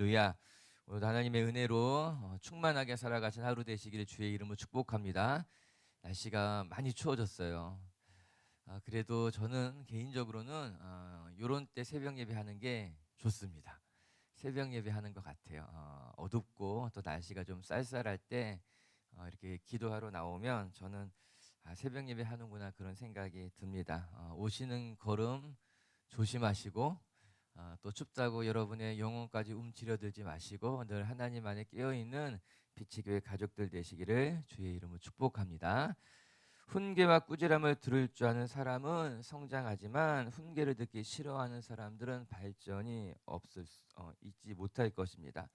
할렐루야. 오늘 하나님의 은혜로 충만하게 살아가신 하루 되시기를 주의 이름으로 축복합니다. 날씨가 많이 추워졌어요. 그래도 저는 개인적으로는 이런 때 새벽 예배하는 게 좋습니다. 새벽 예배하는 것 같아요. 어둡고 또 날씨가 좀 쌀쌀할 때 이렇게 기도하러 나오면 저는 새벽 예배하는구나 그런 생각이 듭니다. 오시는 걸음 조심하시고 또 춥다고 여러분의 영혼까지 움츠려들지 마시고 늘 하나님 안에 깨어있는 빛의 교회 가족들 되시기를 주의 이름으로 축복합니다. 훈계와 꾸지람을 들을 줄 아는 사람은 성장하지만 훈계를 듣기 싫어하는 사람들은 발전이 있지 못할 것입니다.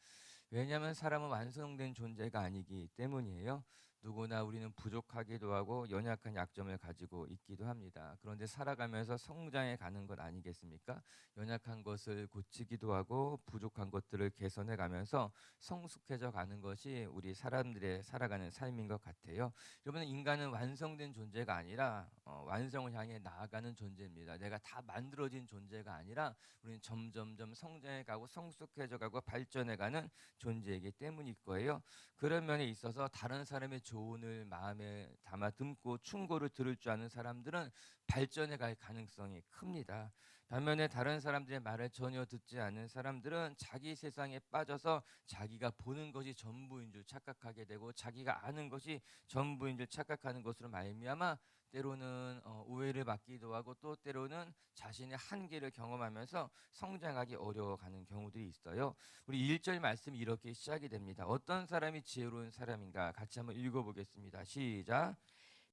왜냐하면 사람은 완성된 존재가 아니기 때문이에요. 누구나 우리는 부족하기도 하고 연약한 약점을 가지고 있기도 합니다. 그런데 살아가면서 성장해 가는 것 아니겠습니까? 연약한 것을 고치기도 하고 부족한 것들을 개선해 가면서 성숙해져 가는 것이 우리 사람들의 살아가는 삶인 것 같아요. 여러분, 인간은 완성된 존재가 아니라 완성을 향해 나아가는 존재입니다. 내가 다 만들어진 존재가 아니라 우리는 점점점 성장해 가고 성숙해져 가고 발전해 가는 존재이기 때문일 거예요. 그런 면에 있어서 다른 사람의 조언을 마음에 담아 듣고 충고를 들을 줄 아는 사람들은 발전해 갈 가능성이 큽니다. 반면에 다른 사람들의 말을 전혀 듣지 않는 사람들은 자기 세상에 빠져서 자기가 보는 것이 전부인 줄 착각하게 되고 자기가 아는 것이 전부인 줄 착각하는 것으로 말미암아 때로는 오해를 받기도 하고 또 때로는 자신의 한계를 경험하면서 성장하기 어려워가는 경우들이 있어요. 우리 1절 말씀이 이렇게 시작이 됩니다. 어떤 사람이 지혜로운 사람인가? 같이 한번 읽어보겠습니다. 시작.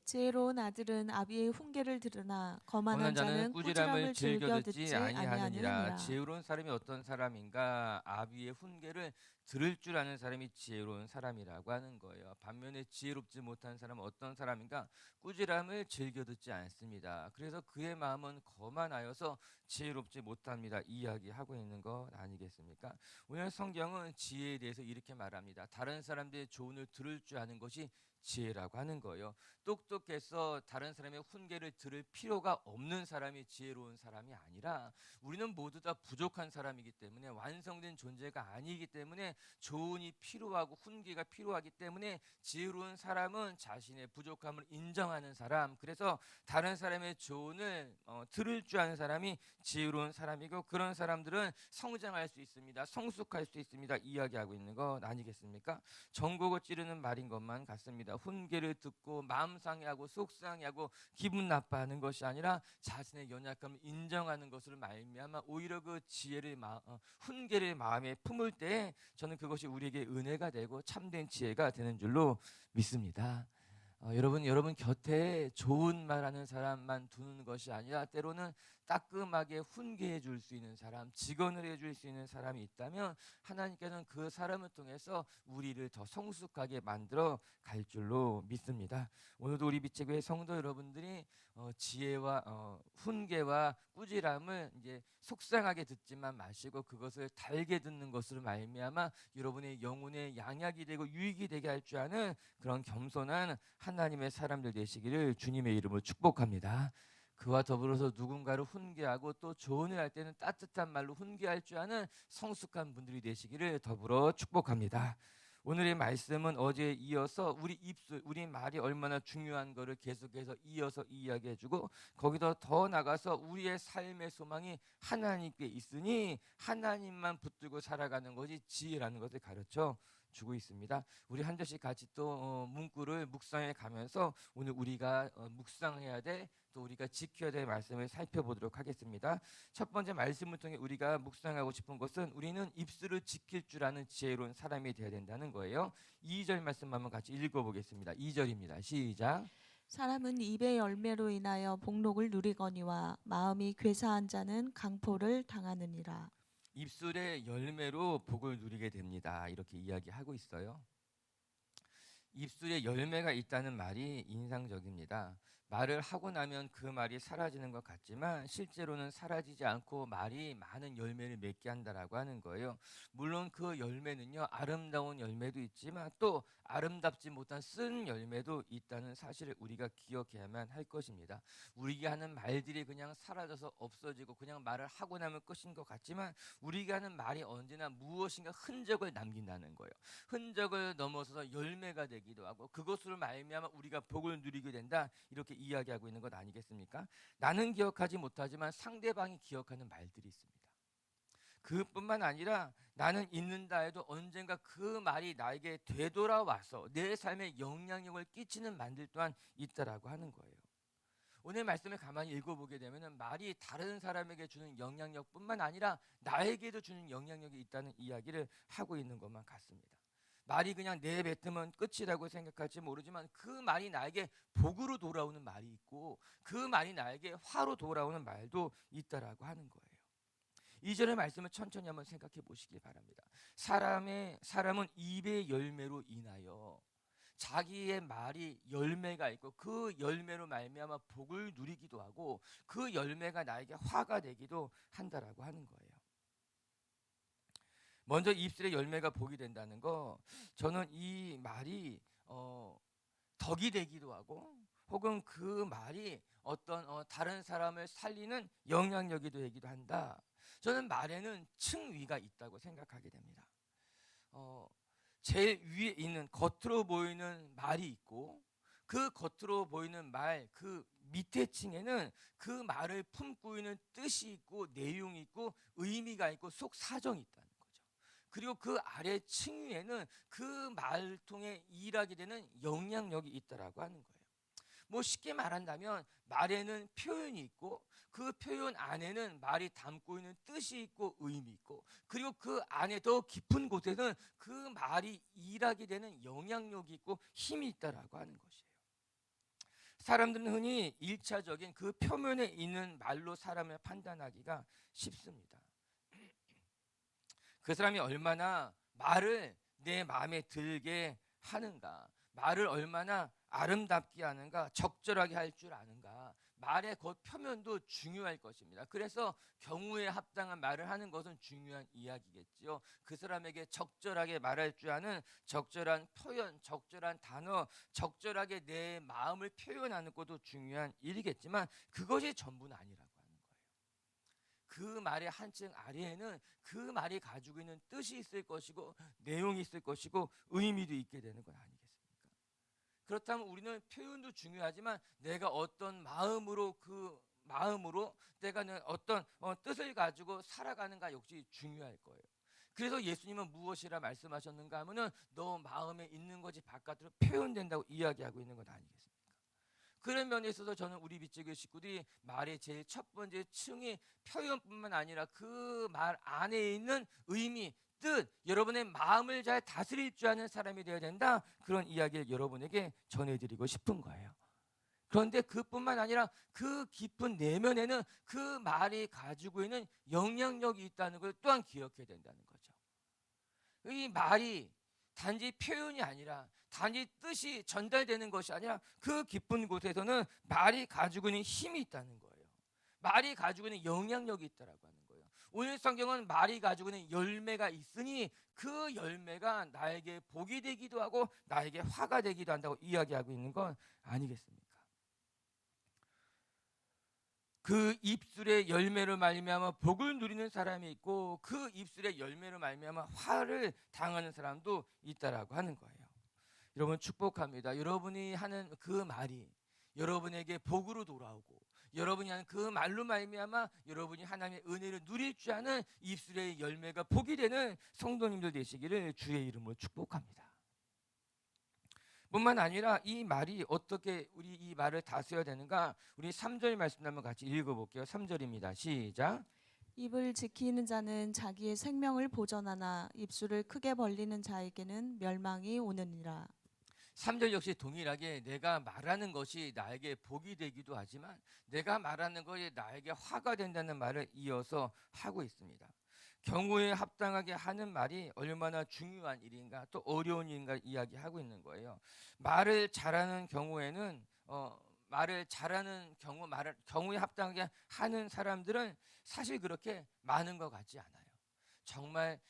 지혜로운 아들은 아비의 훈계를 들으나 거만한 거만한 자는 자는 꾸지람을 꾸지람을 즐겨 즐겨 듣지 듣지 아니하느니라. 아니하느니라. 지혜로운 사람이 어떤 사람인가? 아비의 훈계를 들을 줄 아는 사람이 지혜로운 사람이라고 하는 거예요. 반면에 지혜롭지 못한 사람은 어떤 사람인가? 꾸지람을 즐겨 듣지 않습니다. 그래서 그의 마음은 거만하여서 지혜롭지 못합니다. 이야기하고 있는 것 아니겠습니까? 오늘 성경은 지혜에 대해서 이렇게 말합니다. 다른 사람들의 조언을 들을 줄 아는 것이 지혜라고 하는 거예요. 똑똑해서 다른 사람의 훈계를 들을 필요가 없는 사람이 지혜로운 사람이 아니라 우리는 모두 다 부족한 사람이기 때문에 완성된 존재가 아니기 때문에 조언이 필요하고 훈계가 필요하기 때문에 지혜로운 사람은 자신의 부족함을 인정하는 사람, 그래서 다른 사람의 조언을 들을 줄 아는 사람이 지혜로운 사람이고 그런 사람들은 성장할 수 있습니다. 성숙할 수 있습니다. 이야기하고 있는 것 아니겠습니까? 정곡을 찌르는 말인 것만 같습니다. 훈계를 듣고 마음 상해하고 속상해하고 기분 나빠하는 것이 아니라 자신의 연약함을 인정하는 것을 말미암아 오히려 그 훈계를 마음에 품을 때 저는 그것이 우리에게 은혜가 되고 참된 지혜가 되는 줄로 믿습니다. 여러분 곁에 좋은 말하는 사람만 두는 것이 아니라 때로는 따끔하게 훈계해 줄 수 있는 사람, 직언을 해줄 수 있는 사람이 있다면 하나님께서는 그 사람을 통해서 우리를 더 성숙하게 만들어 갈 줄로 믿습니다. 오늘도 우리 빛의 교회 성도 여러분들이 지혜와 훈계와 꾸지람을 이제 속상하게 듣지만 마시고 그것을 달게 듣는 것으로 말미암아 여러분의 영혼의 양약이 되고 유익이 되게 할 줄 아는 그런 겸손한 하나님의 사람들 되시기를 주님의 이름으로 축복합니다. 그와 더불어서 누군가를 훈계하고 또 조언을 할 때는 따뜻한 말로 훈계할 줄 아는 성숙한 분들이 되시기를 더불어 축복합니다. 오늘의 말씀은 어제에 이어서 우리 입술, 우리 말이 얼마나 중요한 것을 계속해서 이어서 이야기해주고 거기서 더 나가서 우리의 삶의 소망이 하나님께 있으니 하나님만 붙들고 살아가는 것이 지혜라는 것을 가르쳐 주고 있습니다. 우리 한 절씩 같이 또 문구를 묵상해 가면서 오늘 우리가 묵상해야 돼, 또 우리가 지켜야 될 말씀을 살펴보도록 하겠습니다. 첫 번째 말씀을 통해 우리가 묵상하고 싶은 것은 우리는 입술을 지킬 줄 아는 지혜로운 사람이 되어야 된다는 거예요. 2절 말씀 한번 같이 읽어보겠습니다. 2절입니다. 시작. 사람은 입의 열매로 인하여 복록을 누리거니와 마음이 괴사한 자는 강포를 당하느니라. 입술의 열매로 복을 누리게 됩니다. 이렇게 이야기하고 있어요. 입술에 열매가 있다는 말이 인상적입니다. 말을 하고 나면 그 말이 사라지는 것 같지만 실제로는 사라지지 않고 말이 많은 열매를 맺게 한다라고 하는 거예요. 물론 그 열매는요, 아름다운 열매도 있지만 또 아름답지 못한 쓴 열매도 있다는 사실을 우리가 기억해야만 할 것입니다. 우리가 하는 말들이 그냥 사라져서 없어지고 그냥 말을 하고 나면 끝인 것 같지만 우리가 하는 말이 언제나 무엇인가 흔적을 남긴다는 거예요. 흔적을 넘어서서 열매가 되기도 하고 그것으로 말미암아 우리가 복을 누리게 된다, 이렇게 이야기하고 있는 것 아니겠습니까? 나는 기억하지 못하지만 상대방이 기억하는 말들이 있습니다. 그뿐만 아니라 나는 잊는다 해도 언젠가 그 말이 나에게 되돌아와서 내 삶에 영향력을 끼치는 말들 또한 있다라고 하는 거예요. 오늘 말씀을 가만히 읽어보게 되면 말이 다른 사람에게 주는 영향력뿐만 아니라 나에게도 주는 영향력이 있다는 이야기를 하고 있는 것만 같습니다. 말이 그냥 내뱉으면 끝이라고 생각할지 모르지만 그 말이 나에게 복으로 돌아오는 말이 있고 그 말이 나에게 화로 돌아오는 말도 있다라고 하는 거예요. 이전의 말씀을 천천히 한번 생각해 보시기 바랍니다. 사람은 입의 열매로 인하여 자기의 말이 열매가 있고 그 열매로 말미암아 복을 누리기도 하고 그 열매가 나에게 화가 되기도 한다라고 하는 거예요. 먼저 입술의 열매가 복이 된다는 거, 저는 이 말이 덕이 되기도 하고 혹은 그 말이 어떤 다른 사람을 살리는 영향력이 되기도 한다. 저는 말에는 층위가 있다고 생각하게 됩니다. 제일 위에 있는 겉으로 보이는 말이 있고 그 겉으로 보이는 말 그 밑에 층에는 그 말을 품고 있는 뜻이 있고 내용이 있고 의미가 있고 속 사정이 있다는 거죠. 그리고 그 아래 층위에는 그 말을 통해 일하게 되는 영향력이 있다라고 하는 거예요. 뭐 쉽게 말한다면 말에는 표현이 있고 그 표현 안에는 말이 담고 있는 뜻이 있고 의미 있고 그리고 그 안에 더 깊은 곳에는 그 말이 일하게 되는 영향력이 있고 힘이 있다라고 하는 것이에요. 사람들은 흔히 1차적인 그 표면에 있는 말로 사람을 판단하기가 쉽습니다. 그 사람이 얼마나 말을 내 마음에 들게 하는가, 말을 얼마나 아름답게 하는가, 적절하게 할 줄 아는가, 말의 겉 표면도 중요할 것입니다. 그래서 경우에 합당한 말을 하는 것은 중요한 이야기겠지요. 그 사람에게 적절하게 말할 줄 아는 적절한 표현, 적절한 단어, 적절하게 내 마음을 표현하는 것도 중요한 일이겠지만 그것이 전부는 아니라고 하는 거예요. 그 말의 한층 아래에는 그 말이 가지고 있는 뜻이 있을 것이고 내용이 있을 것이고 의미도 있게 되는 건 아니겠습니까? 그렇다면 우리는 표현도 중요하지만 내가 어떤 마음으로 그 마음으로 내가 어떤 뜻을 가지고 살아가는가 역시 중요할 거예요. 그래서 예수님은 무엇이라 말씀하셨는가 하면은 너 마음에 있는 것이 바깥으로 표현된다고 이야기하고 있는 것 아니겠습니까? 그런 면에 있어서 저는 우리 빛의 식구들이 말의 제일 첫 번째 층이 표현뿐만 아니라 그 말 안에 있는 의미, 뜻, 여러분의 마음을 잘 다스릴 줄 아는 사람이 되어야 된다, 그런 이야기를 여러분에게 전해드리고 싶은 거예요. 그런데 그뿐만 아니라 그 깊은 내면에는 그 말이 가지고 있는 영향력이 있다는 걸 또한 기억해야 된다는 거죠. 이 말이 단지 표현이 아니라 단지 뜻이 전달되는 것이 아니라 그 깊은 곳에서는 말이 가지고 있는 힘이 있다는 거예요. 말이 가지고 있는 영향력이 있다라고 하는 거예요. 오늘 성경은 말이 가지고 있는 열매가 있으니 그 열매가 나에게 복이 되기도 하고 나에게 화가 되기도 한다고 이야기하고 있는 건 아니겠습니까? 그 입술의 열매로 말미암아 복을 누리는 사람이 있고 그 입술의 열매로 말미암아 화를 당하는 사람도 있다라고 하는 거예요. 여러분 축복합니다. 여러분이 하는 그 말이 여러분에게 복으로 돌아오고 여러분이 하는 그 말로 말미암아 여러분이 하나님의 은혜를 누릴 줄 아는 입술의 열매가 복이 되는 성도님들 되시기를 주의 이름으로 축복합니다. 뿐만 아니라 이 말이 어떻게 우리 이 말을 다스려야 되는가, 우리 3절 말씀 한번 같이 읽어볼게요. 3절입니다. 시작. 입을 지키는 자는 자기의 생명을 보전하나 입술을 크게 벌리는 자에게는 멸망이 오느니라. 3절 역시 동일하게 내가 말하는 것이 나에게 복이 되기도 하지만 내가 말하는 것이 나에게 화가 된다는 말을 이어서 하고 있습니다. 경우에 합당하게 하는 말이 얼마나 중요한 일인가 또 어려운 일인가 이야기하고 있는 거예요. 말을 잘하는 경우에는 말을 잘하는 경우에 합당하게 하는 사람들은 사실 그렇게 많은 것 같지 않아요. 정말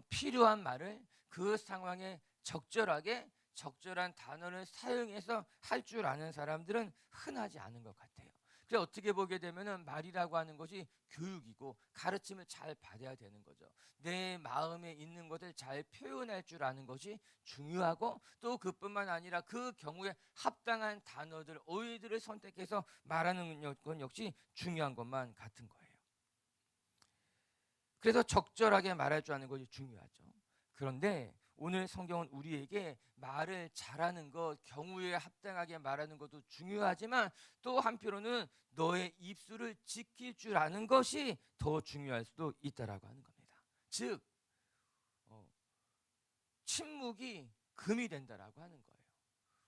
필요한 말을 그 상황에 적절하게 적절한 단어를 사용해서 할 줄 아는 사람들은 흔하지 않은 것 같아요. 그래서 어떻게 보게 되면은 말이라고 하는 것이 교육이고 가르침을 잘 받아야 되는 거죠. 내 마음에 있는 것을 잘 표현할 줄 아는 것이 중요하고, 또 그뿐만 아니라 그 경우에 합당한 단어들, 어휘들을 선택해서 말하는 것 역시 중요한 것만 같은 거예요. 그래서 적절하게 말할 줄 아는 것이 중요하죠. 그런데 오늘 성경은 우리에게 말을 잘하는 것, 경우에 합당하게 말하는 것도 중요하지만, 또 한편으로는 너의 입술을 지킬 줄 아는 것이 더 중요할 수도 있다라고 하는 겁니다. 즉 침묵이 금이 된다라고 하는 거예요.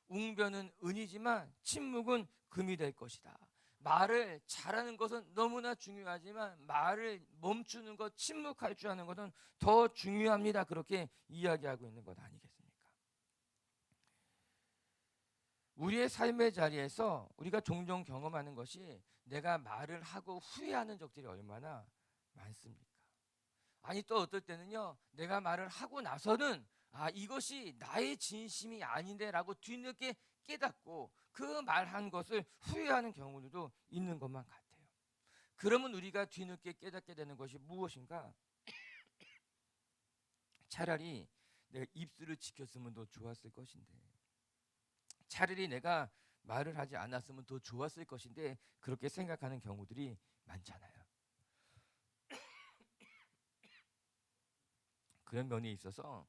웅변은 은이지만 침묵은 금이 될 것이다. 말을 잘하는 것은 너무나 중요하지만 말을 멈추는 것, 침묵할 줄 아는 것은 더 중요합니다. 그렇게 이야기하고 있는 것 아니겠습니까? 우리의 삶의 자리에서 우리가 종종 경험하는 것이 내가 말을 하고 후회하는 적들이 얼마나 많습니까? 아니, 또 어떨 때는요, 내가 말을 하고 나서는 이것이 나의 진심이 아닌데라고 뒤늦게 깨닫고 그 말한 것을 후회하는 경우들도 있는 것만 같아요. 그러면 우리가 뒤늦게 깨닫게 되는 것이 무엇인가? 차라리 내가 입술을 지켰으면 더 좋았을 것인데, 차라리 내가 말을 하지 않았으면 더 좋았을 것인데, 그렇게 생각하는 경우들이 많잖아요. 그런 면에 있어서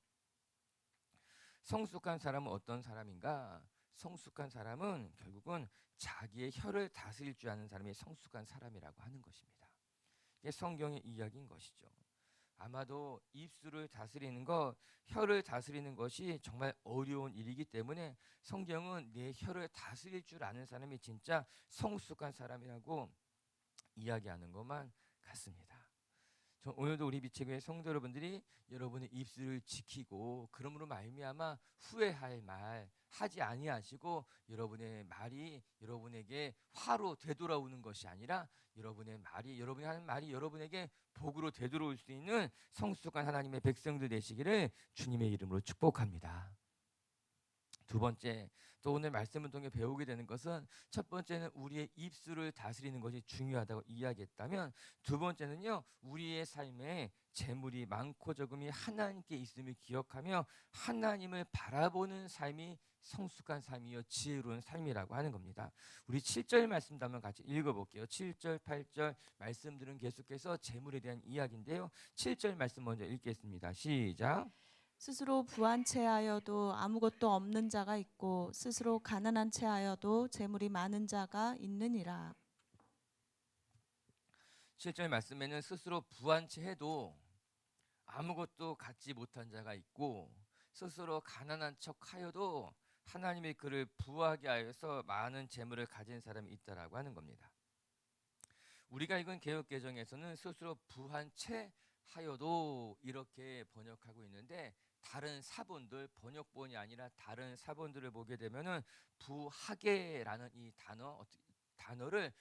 성숙한 사람은 어떤 사람인가? 성숙한 사람은 결국은 자기의 혀를 다스릴 줄 아는 사람이 성숙한 사람이라고 하는 것입니다. 이게 성경의 이야기인 것이죠. 아마도 입술을 다스리는 것, 혀를 다스리는 것이 정말 어려운 일이기 때문에 성경은 내 혀를 다스릴 줄 아는 사람이 진짜 성숙한 사람이라고 이야기하는 것만 같습니다. 오늘도 우리 빛의교회 성도 여러분들이 여러분의 입술을 지키고, 그러므로 말미암아 후회할 말 하지 아니하시고, 여러분의 말이 여러분에게 화로 되돌아오는 것이 아니라 여러분이 하는 말이 여러분에게 복으로 되돌아올 수 있는 성숙한 하나님의 백성들 되시기를 주님의 이름으로 축복합니다. 두 번째, 또 오늘 말씀을 통해 배우게 되는 것은, 첫 번째는 우리의 입술을 다스리는 것이 중요하다고 이야기했다면, 두 번째는요, 우리의 삶에 재물이 많고 적음이 하나님께 있음을 기억하며 하나님을 바라보는 삶이 성숙한 삶이요 지혜로운 삶이라고 하는 겁니다. 우리 7절 말씀도 한번 같이 읽어볼게요. 7절 8절 말씀들은 계속해서 재물에 대한 이야기인데요, 7절 말씀 먼저 읽겠습니다. 시작. 스스로 부한 채하여도 아무것도 없는 자가 있고 스스로 가난한 채하여도 재물이 많은 자가 있느니라. 7절 말씀에는 스스로 부한 채 해도 아무것도 갖지 못한 자가 있고, 스스로 가난한 척하여도 하나님이 그를 부하게 하여서 많은 재물을 가진 사람이 있다라고 하는 겁니다. 우리가 읽은 개역개정에서는 스스로 부한 채 하여도 이렇게 번역하고 있는데, 다른 사본들, 번역본이 아니라 다른 사본들을 보게 되면은 부하게라는 이 단어를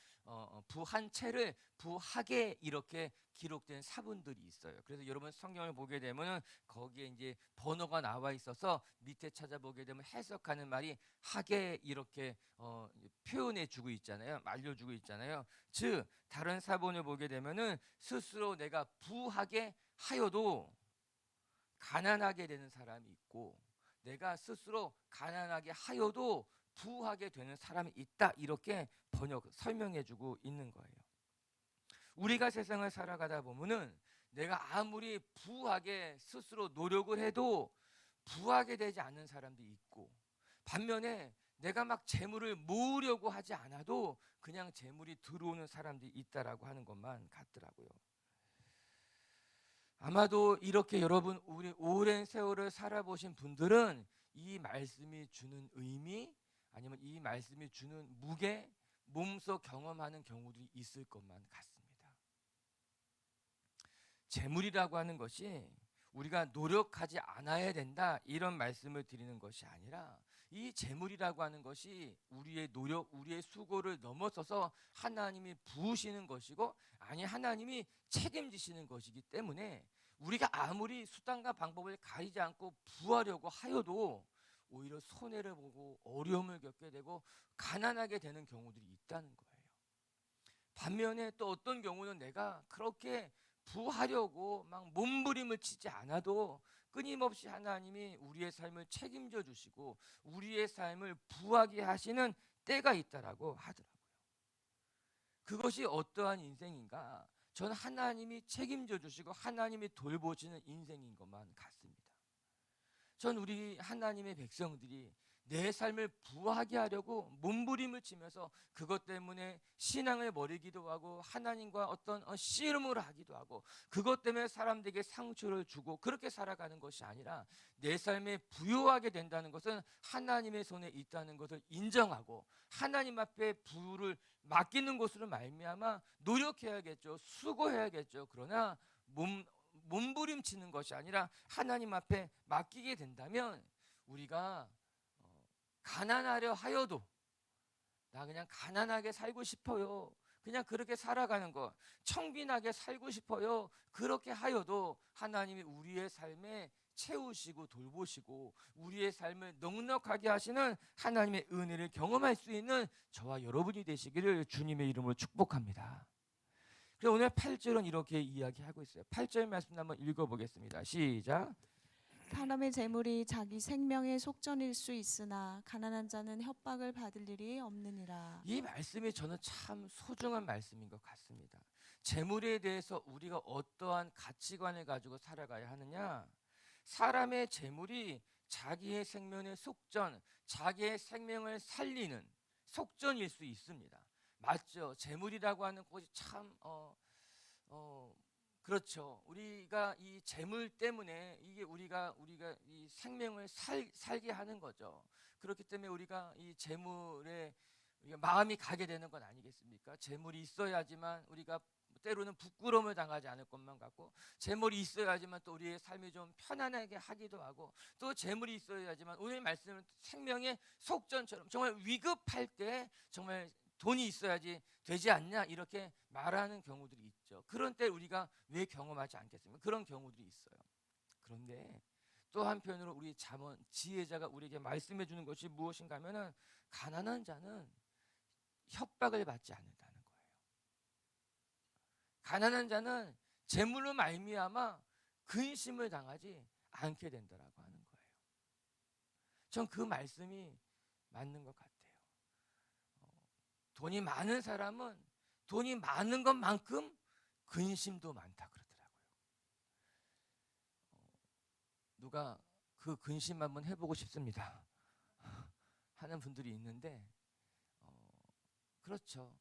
부한 채를 부하게 이렇게 기록된 사본들이 있어요. 그래서 여러분 성경을 보게 되면은 거기에 이제 번호가 나와 있어서 밑에 찾아보게 되면 해석하는 말이 하게 이렇게 표현해 주고 있잖아요. 알려주고 있잖아요. 즉 다른 사본을 보게 되면은 스스로 내가 부하게 하여도 가난하게 되는 사람이 있고, 내가 스스로 가난하게 하여도 부하게 되는 사람이 있다, 이렇게 설명해주고 있는 거예요. 우리가 세상을 살아가다 보면은 내가 아무리 부하게 스스로 노력을 해도 부하게 되지 않는 사람도 있고, 반면에 내가 막 재물을 모으려고 하지 않아도 그냥 재물이 들어오는 사람들이 있다라고 하는 것만 같더라고요. 아마도 이렇게 여러분 우리 오랜 세월을 살아보신 분들은 이 말씀이 주는 의미, 아니면 이 말씀이 주는 무게, 몸소 경험하는 경우들이 있을 것만 같습니다. 재물이라고 하는 것이 우리가 노력하지 않아야 된다 이런 말씀을 드리는 것이 아니라 이 재물이라고 하는 것이 우리의 노력, 우리의 수고를 넘어서서 하나님이 부으시는 것이고 아니 하나님이 책임지시는 것이기 때문에 우리가 아무리 수단과 방법을 가리지 않고 부하려고 하여도 오히려 손해를 보고 어려움을 겪게 되고 가난하게 되는 경우들이 있다는 거예요. 반면에 또 어떤 경우는 내가 그렇게 부하려고 막 몸부림을 치지 않아도 끊임없이 하나님이 우리의 삶을 책임져 주시고 우리의 삶을 부하게 하시는 때가 있다라고 하더라고요. 그것이 어떠한 인생인가? 저는 하나님이 책임져 주시고 하나님이 돌보시는 인생인 것만 같습니다. 전 우리 하나님의 백성들이 내 삶을 부하게 하려고 몸부림을 치면서 그것 때문에 신앙을 버리기도 하고 하나님과 어떤 씨름을 하기도 하고 그것 때문에 사람들에게 상처를 주고 그렇게 살아가는 것이 아니라 내 삶에 부요하게 된다는 것은 하나님의 손에 있다는 것을 인정하고 하나님 앞에 부를 맡기는 것으로 말미암아 노력해야겠죠. 수고해야겠죠. 그러나 몸부림치는 것이 아니라 하나님 앞에 맡기게 된다면 우리가 가난하려 하여도 나 그냥 가난하게 살고 싶어요. 그냥 그렇게 살아가는 것, 청빈하게 살고 싶어요. 그렇게 하여도 하나님이 우리의 삶에 채우시고 돌보시고 우리의 삶을 넉넉하게 하시는 하나님의 은혜를 경험할 수 있는 저와 여러분이 되시기를 주님의 이름으로 축복합니다. 그래서 오늘 8절은 이렇게 이야기하고 있어요. 8절 말씀 한번 읽어보겠습니다. 시작. 사람의 재물이 자기 생명의 속전일 수 있으나 가난한 자는 협박을 받을 일이 없느니라. 이 말씀이 저는 참 소중한 말씀인 것 같습니다. 재물에 대해서 우리가 어떠한 가치관을 가지고 살아가야 하느냐? 사람의 재물이 자기의 생명의 속전, 자기의 생명을 살리는 속전일 수 있습니다. 맞죠? 재물이라고 하는 것이 참 그렇죠. 우리가 이 재물 때문에 이게 우리가 이 생명을 살게 하는 거죠. 그렇기 때문에 우리가 이 재물에 우리가 마음이 가게 되는 건 아니겠습니까? 재물이 있어야지만 우리가 때로는 부끄러움을 당하지 않을 것만 같고 재물이 있어야지만 또 우리의 삶이 좀 편안하게 하기도 하고 또 재물이 있어야지만 오늘 말씀은 생명의 속전처럼 정말 위급할 때 정말 돈이 있어야지 되지 않냐 이렇게 말하는 경우들이 있죠. 그런 때 우리가 왜 경험하지 않겠습니까? 그런 경우들이 있어요. 그런데 또 한편으로 우리 잠언 지혜자가 우리에게 말씀해 주는 것이 무엇인가 하면은 가난한 자는 협박을 받지 않는다는 거예요. 가난한 자는 재물로 말미암아 근심을 당하지 않게 된다라고 하는 거예요. 전 그 말씀이 맞는 것 같아요. 돈이 많은 사람은 돈이 많은 것만큼 근심도 많다 그러더라고요. 누가 그 근심 한번 해보고 싶습니다 하는 분들이 있는데 그렇죠.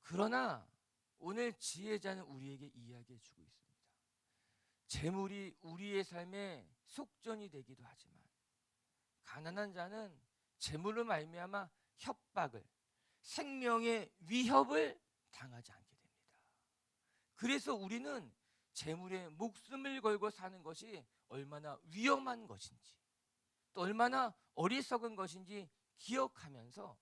그러나 오늘 지혜자는 우리에게 이야기해 주고 있습니다. 재물이 우리의 삶에 속전이 되기도 하지만 가난한 자는 재물로 말미암아 협박을 생명의 위협을 당하지 않게 됩니다. 그래서 우리는 재물에 목숨을 걸고 사는 것이 얼마나 위험한 것인지 또 얼마나 어리석은 것인지 기억하면서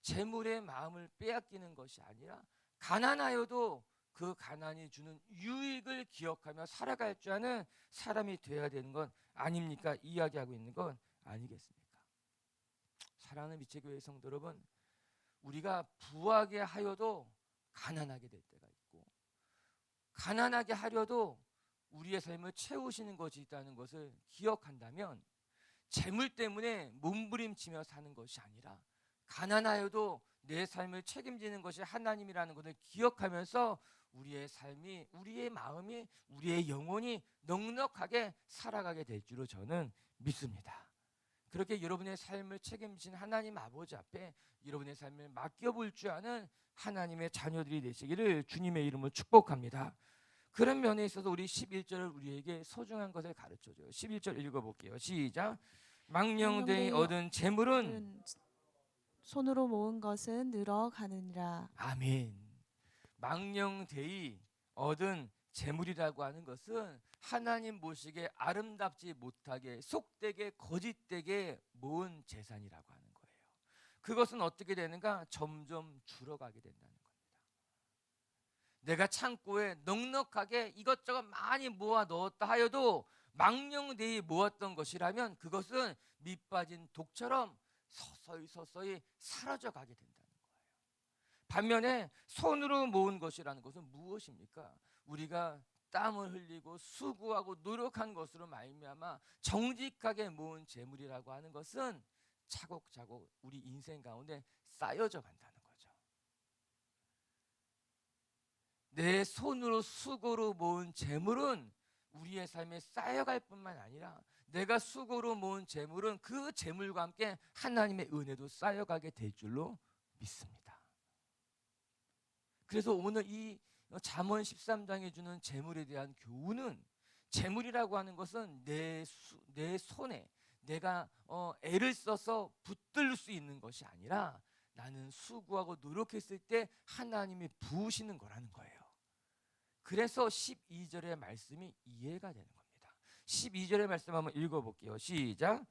재물의 마음을 빼앗기는 것이 아니라 가난하여도 그 가난이 주는 유익을 기억하며 살아갈 줄 아는 사람이 되어야 되는 건 아닙니까? 이야기하고 있는 건 아니겠습니까? 사랑하는 미체교회 성도 여러분, 우리가 부하게 하여도 가난하게 될 때가 있고 가난하게 하려도 우리의 삶을 채우시는 것이 있다는 것을 기억한다면 재물 때문에 몸부림치며 사는 것이 아니라 가난하여도 내 삶을 책임지는 것이 하나님이라는 것을 기억하면서 우리의 삶이, 우리의 마음이, 우리의 영혼이 넉넉하게 살아가게 될 줄로 저는 믿습니다. 그렇게 여러분의 삶을 책임지신 하나님 아버지 앞에 여러분의 삶을 맡겨볼 줄 아는 하나님의 자녀들이 되시기를 주님의 이름으로 축복합니다. 그런 면에 있어서 우리 11절을 우리에게 소중한 것을 가르쳐줘요. 11절 읽어볼게요. 시작. 망령되이 얻은 재물은 손으로 모은 것은 늘어가느니라. 아멘. 망령되이 얻은 재물이라고 하는 것은 하나님 보시기에 아름답지 못하게 속되게 거짓되게 모은 재산이라고 하는 거예요. 그것은 어떻게 되는가? 점점 줄어가게 된다는 겁니다. 내가 창고에 넉넉하게 이것저것 많이 모아 넣었다 하여도 망령되이 모았던 것이라면 그것은 밑빠진 독처럼 서서히 사라져 가게 된다는 거예요. 반면에 손으로 모은 것이라는 것은 무엇입니까? 우리가 땀을 흘리고 수고하고 노력한 것으로 말미암아 정직하게 모은 재물이라고 하는 것은 차곡차곡 우리 인생 가운데 쌓여져 간다는 거죠. 내 손으로 수고로 모은 재물은 우리의 삶에 쌓여갈 뿐만 아니라 내가 수고로 모은 재물은 그 재물과 함께 하나님의 은혜도 쌓여가게 될 줄로 믿습니다. 그래서 오늘 이 잠언 13장에 주는 재물에 대한 교훈은 재물이라고 하는 것은 내 손에 내가 애를 써서 붙들 수 있는 것이 아니라 나는 수고하고 노력했을 때 하나님이 부으시는 거라는 거예요. 그래서 12절의 말씀이 이해가 되는 겁니다. 12절의 말씀 한번 읽어볼게요. 시작.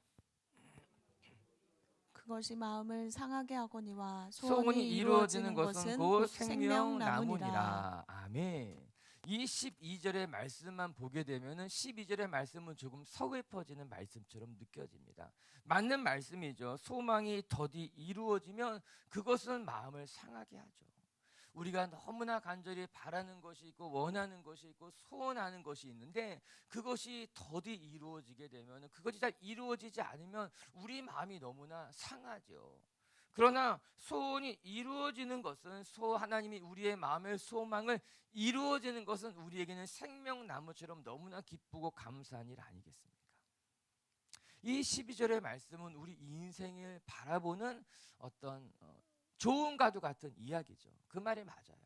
그것이 마음을 상하게 하거니와 소원이 이루어지는 것은 곧 생명나무니라. 아멘. 이 12절의 말씀만 보게 되면은 12절의 말씀은 조금 서글퍼지는 말씀처럼 느껴집니다. 맞는 말씀이죠. 소망이 더디 이루어지면 그것은 마음을 상하게 하죠. 우리가 너무나 간절히 바라는 것이 있고 원하는 것이 있고 소원하는 것이 있는데 그것이 더디 이루어지게 되면 그것이 잘 이루어지지 않으면 우리 마음이 너무나 상하죠. 그러나 소원이 이루어지는 것은 하나님이 우리의 마음의 소망을 이루어지는 것은 우리에게는 생명나무처럼 너무나 기쁘고 감사한 일 아니겠습니까? 이 12절의 말씀은 우리 인생을 바라보는 어떤 좋은가도 같은 이야기죠. 그 말이 맞아요.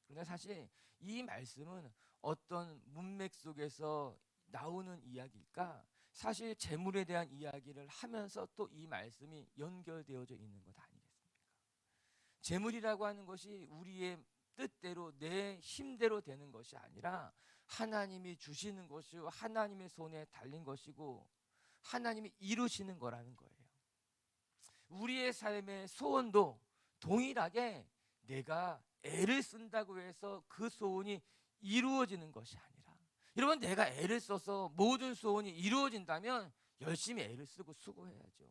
그런데 사실 이 말씀은 어떤 문맥 속에서 나오는 이야기일까? 사실 재물에 대한 이야기를 하면서 또 이 말씀이 연결되어져 있는 것 아니겠습니까? 재물이라고 하는 것이 우리의 뜻대로 내 힘대로 되는 것이 아니라 하나님이 주시는 것이고 하나님의 손에 달린 것이고 하나님이 이루시는 거라는 거예요. 우리의 삶의 소원도 동일하게 내가 애를 쓴다고 해서 그 소원이 이루어지는 것이 아니라 여러분 내가 애를 써서 모든 소원이 이루어진다면 열심히 애를 쓰고 수고해야죠.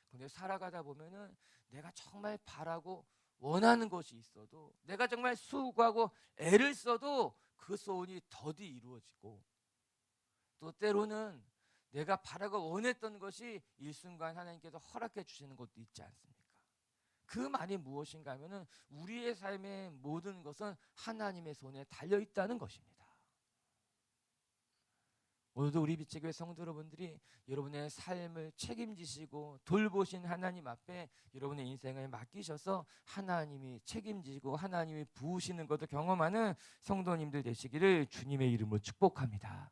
근데 살아가다 보면은 내가 정말 바라고 원하는 것이 있어도 내가 정말 수고하고 애를 써도 그 소원이 더디 이루어지고 또 때로는 내가 바라고 원했던 것이 일순간 하나님께서 허락해 주시는 것도 있지 않습니까? 그 말이 무엇인가 하면은 우리의 삶의 모든 것은 하나님의 손에 달려 있다는 것입니다. 오늘도 우리 빛의교회 성도 여러분들이 여러분의 삶을 책임지시고 돌보신 하나님 앞에 여러분의 인생을 맡기셔서 하나님이 책임지고 하나님이 부으시는 것을 경험하는 성도님들 되시기를 주님의 이름으로 축복합니다.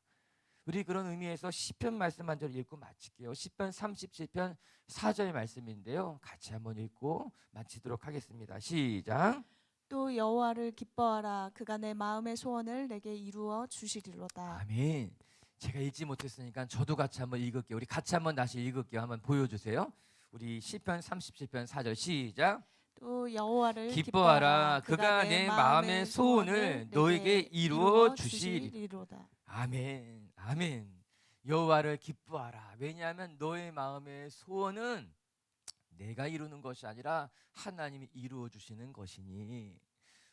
우리 그런 의미에서 시편 말씀 한 절 읽고 마칠게요. 시편 37편 4절 말씀인데요. 같이 한번 읽고 마치도록 하겠습니다. 시작. 또 여호와를 기뻐하라. 그가 내 마음의 소원을 내게 이루어 주시리로다. 아멘. 제가 읽지 못했으니까 저도 같이 한번 읽을게요. 우리 같이 한번 다시 읽을게요. 한번 보여주세요. 우리 시편 37편 4절 시작. 또 여호와를 기뻐하라. 그가 내 마음의 소원을 너에게 이루어 주시리로다. 아멘. 아멘. 여호와를 기뻐하라. 왜냐하면 너의 마음의 소원은 내가 이루는 것이 아니라 하나님이 이루어 주시는 것이니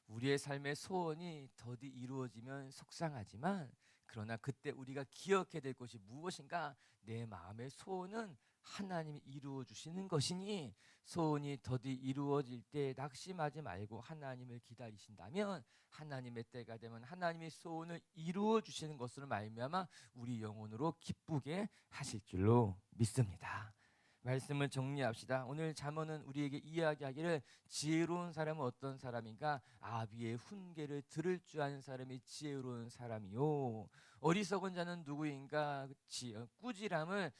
우리의 삶의 소원이 더디 이루어지면 속상하지만 그러나 그때 우리가 기억해야 될 것이 무엇인가? 내 마음의 소원은 하나님이 이루어 주시는 것이니 소원이 더디 이루어질 때 낙심하지 말고 하나님을 기다리신다면 하나님의 때가 되면 하나님의 소원을 이루어 주시는 것으로 말미암아 우리 영혼으로 기쁘게 하실 줄로 믿습니다. 말씀을 정리합시다. 오늘 잠언은 우리에게 이야기하기를 지혜로운 사람은 어떤 사람인가? 아비의 훈계를 들을 줄 아는 사람이 지혜로운 사람이요. 어리석은 자는 누구인가? 꾸지람을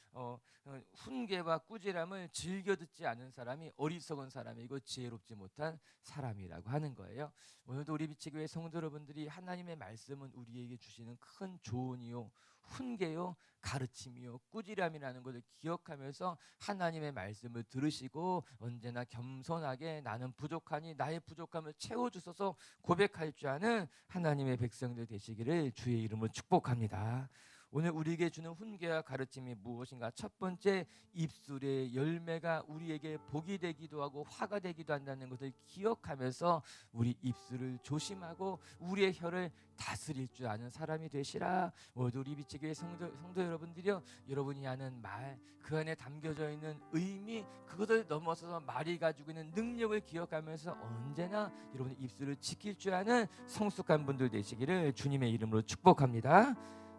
훈계와 꾸지람을 즐겨 듣지 않은 사람이 어리석은 사람이고 지혜롭지 못한 사람이라고 하는 거예요. 오늘도 우리 비치교회 성도 여러분들이 하나님의 말씀은 우리에게 주시는 큰 조언이요, 훈계요, 가르침이요, 꾸지람이라는 것을 기억하면서 하나님의 말씀을 들으시고 언제나 겸손하게 나는 부족하니 나의 부족함을 채워주소서 고백할 줄 아는 하나님의 백성들 되시기를 주의 이름으로 축복합니다. 오늘 우리에게 주는 훈계와 가르침이 무엇인가? 첫 번째, 입술의 열매가 우리에게 복이 되기도 하고 화가 되기도 한다는 것을 기억하면서 우리 입술을 조심하고 우리의 혀를 다스릴 줄 아는 사람이 되시라. 모두 우리 비치교회 성도 여러분들이요, 여러분이 하는 말, 그 안에 담겨져 있는 의미, 그것을 넘어서서 말이 가지고 있는 능력을 기억하면서 언제나 여러분의 입술을 지킬 줄 아는 성숙한 분들 되시기를 주님의 이름으로 축복합니다.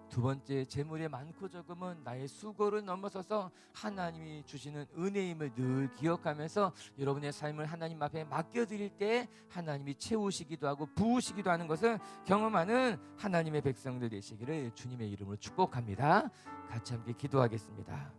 두 번째, 재물의 많고 적음은 나의 수고를 넘어서서 하나님이 주시는 은혜임을 늘 기억하면서 여러분의 삶을 하나님 앞에 맡겨드릴 때 하나님이 채우시기도 하고 부으시기도 하는 것을 경험하는 하나님의 백성들 되시기를 주님의 이름으로 축복합니다. 같이 함께 기도하겠습니다.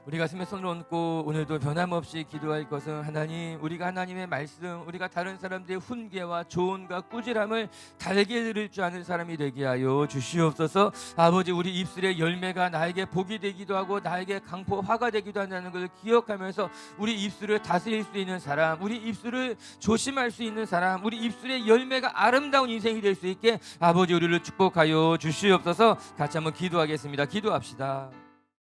우리 가슴에 손을 얹고 오늘도 변함없이 기도할 것은 하나님, 우리가 하나님의 말씀, 우리가 다른 사람들의 훈계와 조언과 꾸지람을 달게 들을 줄 아는 사람이 되게 하여 주시옵소서. 아버지, 우리 입술의 열매가 나에게 복이 되기도 하고 나에게 강포 화가 되기도 한다는 것을 기억하면서 우리 입술을 다스릴 수 있는 사람, 우리 입술을 조심할 수 있는 사람, 우리 입술의 열매가 아름다운 인생이 될 수 있게 아버지 우리를 축복하여 주시옵소서. 같이 한번 기도하겠습니다. 기도합시다.